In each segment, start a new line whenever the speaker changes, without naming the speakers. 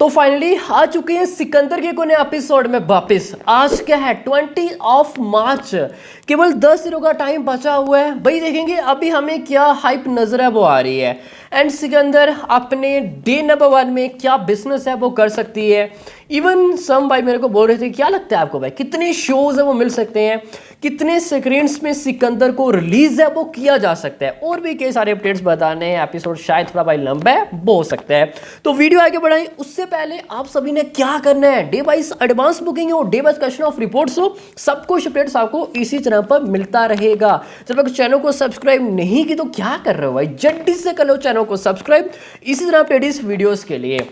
तो फाइनली आ चुके हैं सिकंदर के कोने एपिसोड में वापस। आज क्या है 20 मार्च, केवल 10 दिनों का टाइम बचा हुआ है भाई। देखेंगे अभी हमें क्या हाइप नजर है वो आ रही है। एंड सिकंदर अपने डे नंबर 1 में क्या बिजनेस है वो कर सकती है। इवन सम भाई मेरे को बोल रहे थे क्या लगता है आपको भाई कितने शोज है वो मिल सकते हैं, कितने स्क्रीन्स में सिकंदर को रिलीज है वो किया जा सकता है, और भी कई सारे अपडेट्स बताने हैं। एपिसोड शायद थोड़ा भाई लंबा है वो हो सकता है। तो वीडियो आगे बढ़ाएं उससे पहले आप सभी ने क्या करना है, डे वाइज एडवांस बुकिंग हो, day wise question of reports हो, सब कुछ अपडेट्स आपको इसी तरह पर मिलता रहेगा। जब तक चैनल को सब्सक्राइब नहीं की तो क्या कर रहे हो भाई, जल्दी से कर लो चैनल को सब्सक्राइब इसी तरह अपडेट इस वीडियोस के लिए।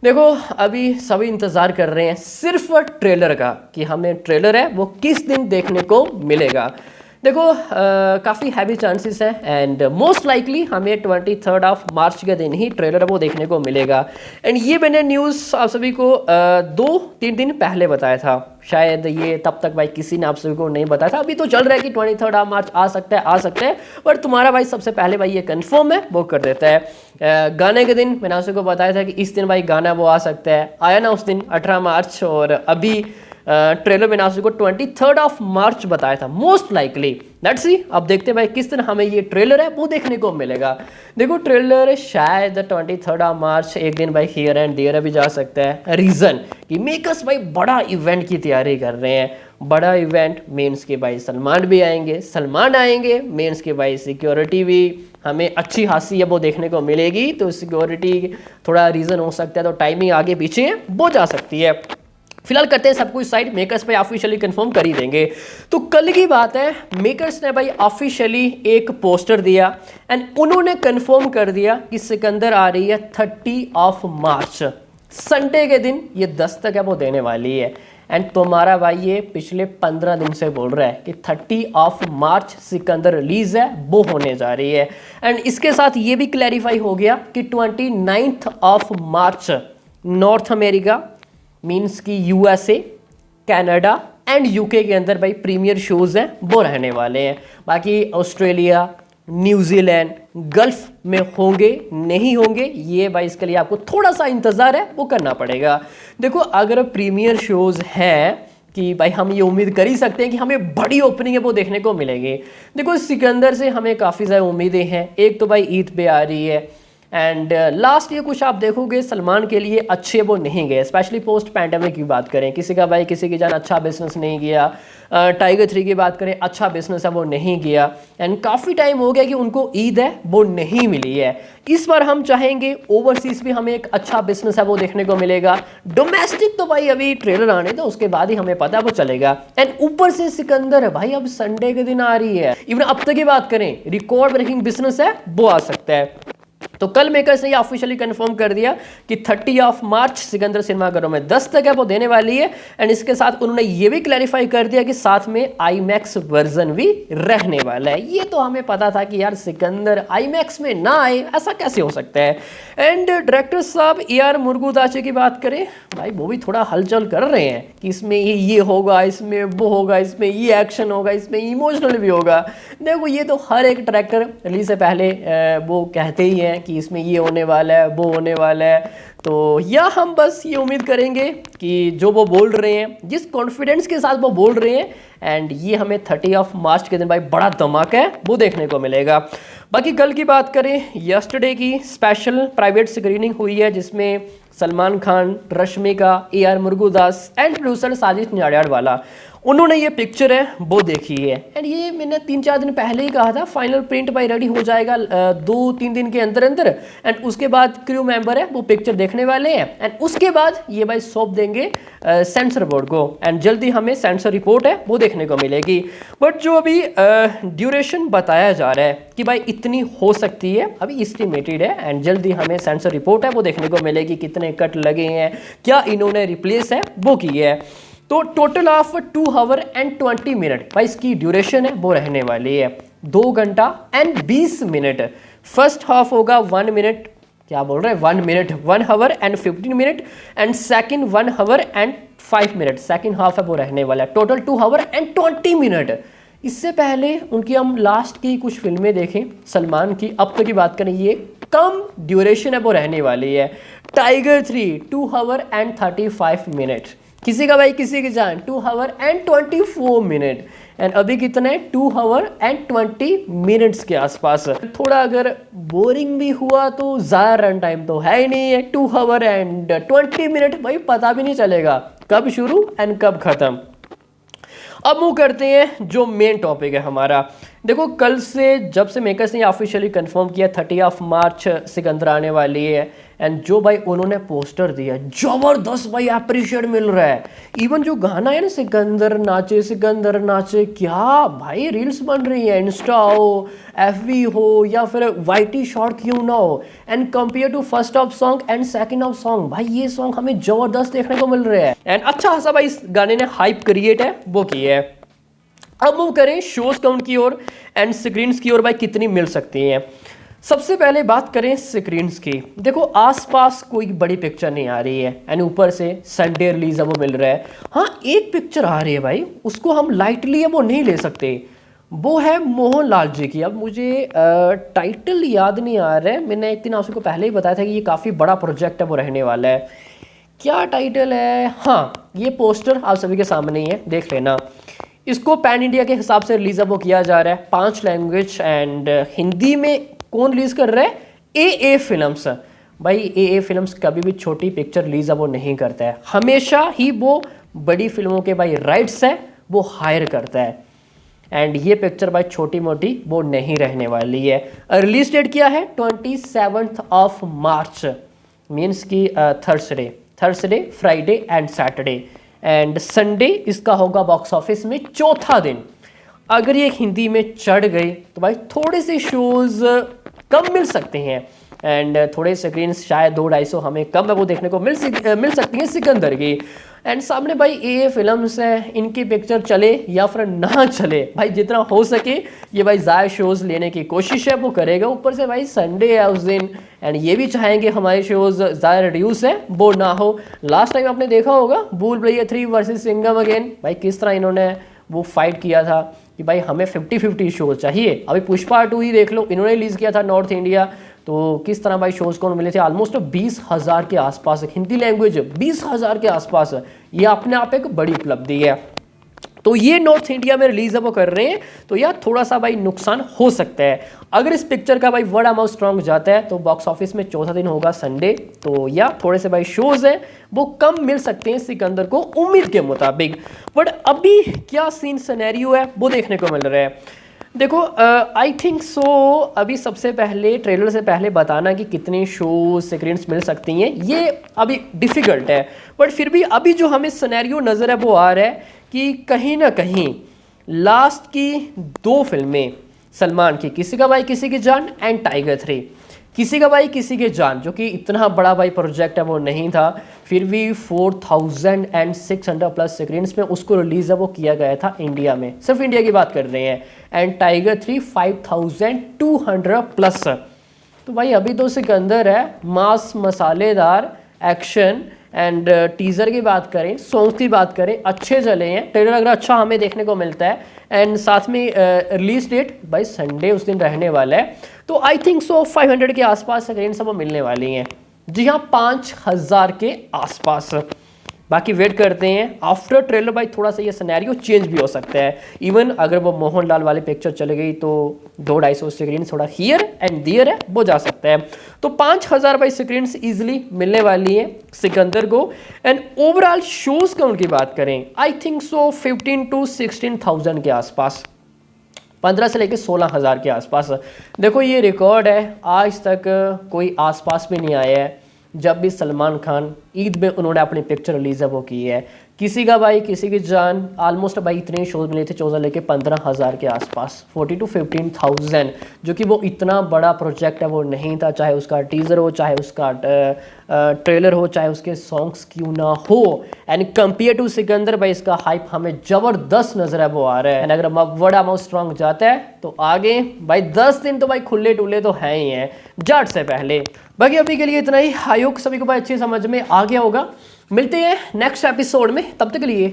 देखो अभी सभी इंतजार कर रहे हैं सिर्फ ट्रेलर का कि हमें ट्रेलर है वो किस दिन देखने को मिलेगा। देखो काफ़ी हैवी चांसेस है एंड मोस्ट लाइकली हमें 23 मार्च के दिन ही ट्रेलर वो देखने को मिलेगा। एंड ये मैंने न्यूज़ आप सभी को 2-3 दिन पहले बताया था, शायद ये तब तक भाई किसी ने आप सभी को नहीं बताया था। अभी तो चल रहा है कि 23 मार्च आ सकता है पर तुम्हारा भाई सबसे पहले भाई ये कंफर्म है वो कर देता है। गाने के दिन मैंने आप सभी को बताया था कि इस दिन भाई गाना वो आ सकता है, आया ना उस दिन 18 मार्च, और अभी ट्रेलर मैंने आपको 23 मार्च बताया था मोस्ट लाइकली। लेट्स सी अब देखते हैं भाई किस दिन हमें ये ट्रेलर है वो देखने को मिलेगा। देखो ट्रेलर शायद 23 मार्च एक दिन भाई हियर एंड देयर भी जा सकता है। रीज़न कि मेकर्स भाई बड़ा इवेंट की तैयारी कर रहे हैं। बड़ा इवेंट मीन्स के भाई सलमान भी आएंगे, सलमान आएंगे मीन्स के भाई सिक्योरिटी भी हमें अच्छी खासी है वो देखने को मिलेगी। तो सिक्योरिटी थोड़ा रीज़न हो सकता है, तो टाइमिंग आगे पीछे वो जा सकती है। फिलहाल करते हैं सब कुछ साइड, मेकर्स भाई ऑफिशियली कंफर्म कर ही देंगे। तो कल की बात है, मेकर्स ने भाई ऑफिशियली एक पोस्टर दिया एंड उन्होंने कंफर्म कर दिया कि सिकंदर आ रही है 30 मार्च, संडे के दिन ये दस्तक है वो देने वाली है। एंड तुम्हारा भाई ये पिछले 15 दिन से बोल रहा है कि 30 मार्च सिकंदर रिलीज है वो होने जा रही है। एंड इसके साथ ये भी क्लैरिफाई हो गया कि 29 मार्च नॉर्थ अमेरिका मीन्स की यूएसए, कनाडा एंड यूके के अंदर भाई प्रीमियर शोज हैं वो रहने वाले हैं। बाकी ऑस्ट्रेलिया, न्यूजीलैंड, गल्फ में होंगे नहीं होंगे ये भाई इसके लिए आपको थोड़ा सा इंतज़ार है वो करना पड़ेगा। देखो अगर प्रीमियर शोज हैं कि भाई हम ये उम्मीद कर ही सकते हैं कि हमें बड़ी ओपनिंग है वो देखने को मिलेगी। देखो सिकंदर से हमें काफ़ी ज़्यादा उम्मीदें हैं। एक तो भाई ईद पे आ रही है एंड लास्ट ये कुछ आप देखोगे सलमान के लिए अच्छे वो नहीं गए, स्पेशली पोस्ट पैंडेमिक की बात करें, किसी का भाई किसी की जान अच्छा बिजनेस नहीं गया। टाइगर 3 की बात करें अच्छा बिजनेस है वो नहीं गया एंड काफ़ी टाइम हो गया कि उनको ईद है वो नहीं मिली है। इस बार हम चाहेंगे ओवरसीज भी हमें एक अच्छा बिजनेस है वो देखने को मिलेगा। डोमेस्टिक तो भाई अभी ट्रेलर आने तो उसके बाद ही हमें पता वो चलेगा। एंड ऊपर से सिकंदर है भाई अब संडे के दिन आ रही है। इवन अब तक की बात करें रिकॉर्ड ब्रेकिंग बिजनेस है वो आ सकता है। तो कल मेकर्स ने ऑफिशियली कंफर्म कर दिया कि 30 मार्च सिकंदर सिनेमाघरों में दस्तक है वो देने वाली है। एंड इसके साथ उन्होंने ये भी क्लैरिफाई कर दिया कि साथ में आईमैक्स वर्जन भी रहने वाला है। ये तो हमें पता था कि यार सिकंदर आईमैक्स में ना आए ऐसा कैसे हो सकता है। एंड डायरेक्टर साहब AR मुरुगदास की बात करें भाई वो भी थोड़ा हलचल कर रहे हैं कि इसमें ये होगा, इसमें वो होगा, इसमें ये एक्शन होगा, इसमें इमोशनल भी होगा। देखो ये तो हर एक डायरेक्टर रिलीज से पहले वो कहते ही हैं कि इसमें ये होने वाला है वो होने वाला है। तो या हम बस ये उम्मीद करेंगे कि जो वो बोल रहे हैं जिस कॉन्फिडेंस के साथ वो बोल रहे हैं एंड ये हमें 30 मार्च के दिन भाई बड़ा धमाका है वो देखने को मिलेगा। बाकी कल की बात करें, यस्टरडे की स्पेशल प्राइवेट स्क्रीनिंग हुई है जिसमें Salman Khan, Rashmika, AR Murugadoss and producer Sajid Nadiadwala उन्होंने ये पिक्चर है वो देखी है। एंड ये मैंने 3-4 दिन पहले ही कहा था फाइनल प्रिंट भाई रेडी हो जाएगा 2-3 दिन के अंदर अंदर। एंड उसके बाद क्रू मेंबर है वो पिक्चर देखने वाले हैं एंड उसके बाद ये भाई सौंप देंगे सेंसर बोर्ड को एंड जल्दी हमें सेंसर रिपोर्ट है वो देखने को मिलेगी। बट जो अभी ड्यूरेशन बताया जा रहा है कि भाई इतनी हो सकती है अभी एस्टिमेटेड है एंड जल्दी हमें सेंसर रिपोर्ट है वो देखने को मिलेगी, कितने कट लगे हैं, क्या इन्होंने रिप्लेस है वो की है। तो total of 2 our and 20 minute भाई इसकी ड्यूरेशन है वो रहने वाली है, 2 घंटा एंड 20 मिनट। फर्स्ट हाफ होगा 1 मिनट, क्या बोल रहे हैं 1 minute, 1 our and 15 minute and second 1 our and 5 minute second half है वो रहने वाला है, टोटल 2 आवर एंड 20 मिनट। इससे पहले उनकी हम लास्ट की कुछ फिल्में देखें सलमान की, अब तक की बात करें ये कम ड्यूरेशन है वो रहने वाली है। टाइगर 3 2 आवर एंड 35 मिनट, किसी का भाई किसी की जान 2 आवर एंड 24 मिनट, एंड अभी कितने 2 आवर एंड 20 मिनट्स के आसपास। थोड़ा अगर बोरिंग भी हुआ तो ज़्यादा रन टाइम तो है ही नहीं है, 2 आवर एंड 20 मिनट, भाई पता भी नहीं चलेगा कब शुरू एंड कब ख़त्म। अब मूव करते हैं जो मेन टॉपिक है हमारा। देखो कल से जब से मेकर्स ने ऑफिशियली कंफर्म किया 30 मार्च सिकंदर आने वाली है, एंड जो भाई उन्होंने पोस्टर दिया जबरदस्त भाई अप्रिशिएट मिल रहा है। इवन जो गाना है ना सिकंदर नाचे, क्या भाई रील्स बन रही है, इंस्टा हो एफबी हो या फिर वाईटी शॉर्ट क्यों ना हो, and compare to first of song and second of song, भाई ये सॉन्ग हमें जबरदस्त देखने को मिल रहा है, एंड अच्छा खासा भाई इस गाने ने हाइप क्रिएट है वो की है। अब मूव करें शोज काउंट की ओर एंड स्क्रीन्स की ओर, भाई कितनी मिल सकती हैं। सबसे पहले बात करें स्क्रीन्स की। देखो आसपास कोई बड़ी पिक्चर नहीं आ रही है, एंड ऊपर से संडे रिलीज है वो मिल रहा है। हाँ एक पिक्चर आ रही है भाई, उसको हम लाइटली है वो नहीं ले सकते, वो है मोहनलाल जी की। अब मुझे टाइटल याद नहीं आ रहा है, मैंने एक दिन आपको पहले ही बताया था कि ये काफ़ी बड़ा प्रोजेक्ट है वो रहने वाला है। क्या टाइटल है, हाँ ये पोस्टर आप सभी के सामने ही है, देख लेना। इसको पैन इंडिया के हिसाब से रिलीज वो किया जा रहा है 5 लैंग्वेज, एंड हिंदी में कौन रिलीज कर रहा है, ए फिल्म्स। भाई ए फिल्म्स कभी भी छोटी पिक्चर रिलीज वो नहीं करता है, हमेशा ही वो बड़ी फिल्मों के भाई राइट्स है वो हायर करता है, एंड ये पिक्चर भाई छोटी मोटी वो नहीं रहने वाली है। रिलीज डेट क्या है 27 ऑफ मार्च, मीन्स की Thursday Friday and Saturday, and Sunday इसका होगा बॉक्स ऑफिस में चौथा दिन। अगर ये हिंदी में चढ़ गई तो भाई थोड़े से शोज कम मिल सकते हैं, एंड थोड़े स्क्रीन शायद 200-250 हमें कम है वो देखने को मिल सकती है सिकंदर की। एंड सामने भाई ए फिल्म्स हैं, इनकी पिक्चर चले या फिर ना चले, भाई जितना हो सके ये भाई ज़्यादा शोज़ लेने की कोशिश है वो करेगा। ऊपर से भाई संडे है उस दिन, एंड ये भी चाहेंगे हमारे शोज़ ज़्यादा रिड्यूस है वो ना हो। लास्ट टाइम आपने देखा होगा भूल भुलैया 3 वर्सेस सिंघम अगेन, भाई किस तरह इन्होंने वो फाइट किया था कि भाई हमें 50-50 शोज़ चाहिए। अभी पुष्पा 2 ही देख लो, इन्होंने रिलीज़ किया था नॉर्थ इंडिया, तो किस तरह भाई शोज़ को मिले थे ऑलमोस्ट 20,000 के आसपास, हिंदी लैंग्वेज 20,000 के आसपास, ये अपने आप एक बड़ी उपलब्धि है। तो ये नॉर्थ इंडिया में रिलीज है वो कर रहे हैं, तो यार थोड़ा सा भाई नुकसान हो सकता है। अगर इस पिक्चर का भाई वर्ड अमाउंट स्ट्रॉन्ग जाता है तो बॉक्स ऑफिस में चौथा दिन होगा संडे, तो यार थोड़े से भाई शोज हैं वो कम मिल सकते हैं सिकंदर को उम्मीद के मुताबिक। बट अभी क्या सीन सिनेरियो है वो देखने को मिल रहा है। देखो आई थिंक सो अभी सबसे पहले ट्रेलर से पहले बताना कि कितने शो स्क्रीन्स मिल सकती हैं ये अभी डिफ़िकल्ट है, बट फिर भी अभी जो हमें सिनेरियो नज़र है वो आ रहा है कि कहीं ना कहीं लास्ट की 2 फिल्में सलमान की, किसी का भाई किसी की जान एंड टाइगर 3, किसी का भाई किसी के जान, जो कि इतना बड़ा भाई प्रोजेक्ट है वो नहीं था, फिर भी 4600 प्लस स्क्रीन्स में उसको रिलीज़ है वो किया गया था इंडिया में, सिर्फ इंडिया की बात कर रहे हैं, एंड टाइगर 3 5200 प्लस। तो भाई अभी तो सिकंदर है मास मसालेदार एक्शन, एंड टीज़र की बात करें, सॉन्ग की बात करें, अच्छे चले हैं, ट्रेलर अगर अच्छा हमें देखने को मिलता है, एंड साथ में रिलीज डेट भाई संडे उस दिन रहने वाला है, तो आई थिंक सो 500 के आसपास स्क्रीन सब मिलने वाली हैं। जी हाँ 5000 के आसपास, बाकी वेट करते हैं आफ्टर ट्रेलर भाई थोड़ा सा ये सिनेरियो चेंज भी हो सकता है। इवन अगर वो मोहनलाल वाली पिक्चर चले गई तो 200-250 स्क्रीन थोड़ा हियर एंड दियर है वो जा सकता है, तो 5000 भाई स्क्रीन ईजिली मिलने वाली है सिकंदर को। एंड ओवरऑल शोज काउंट की बात करें आई थिंक सो 15 to 16,000 के आसपास, 15 से लेकर 16,000 के आसपास। देखो ये रिकॉर्ड है, आज तक कोई आसपास भी नहीं आया है जब भी सलमान खान ईद में उन्होंने अपनी पिक्चर रिलीज है वो की है। किसी का भाई किसी की जान ऑलमोस्ट भाई इतने शोज मिले थे 14 लेके 15,000 के आसपास, 40 to 15,000, जो कि वो इतना बड़ा प्रोजेक्ट है वो नहीं था, चाहे उसका टीज़र हो, चाहे उसका ट्रेलर हो, चाहे उसके सॉन्ग्स क्यों ना हो। एंड कंपेयर टू सिकंदर भाई इसका हाइप हमें ज़बरदस्त नजर है वो आ रहा है, एंड अगर बड़ा अमाउंट स्ट्रॉन्ग जाता है तो आगे भाई 10 दिन तो भाई खुले टुले तो हैं ही हैं जाट से पहले। बाकी अभी के लिए इतना ही, आई होप सभी को भाई अच्छी समझ में आ गया होगा। मिलते हैं नेक्स्ट एपिसोड में, तब तक के लिए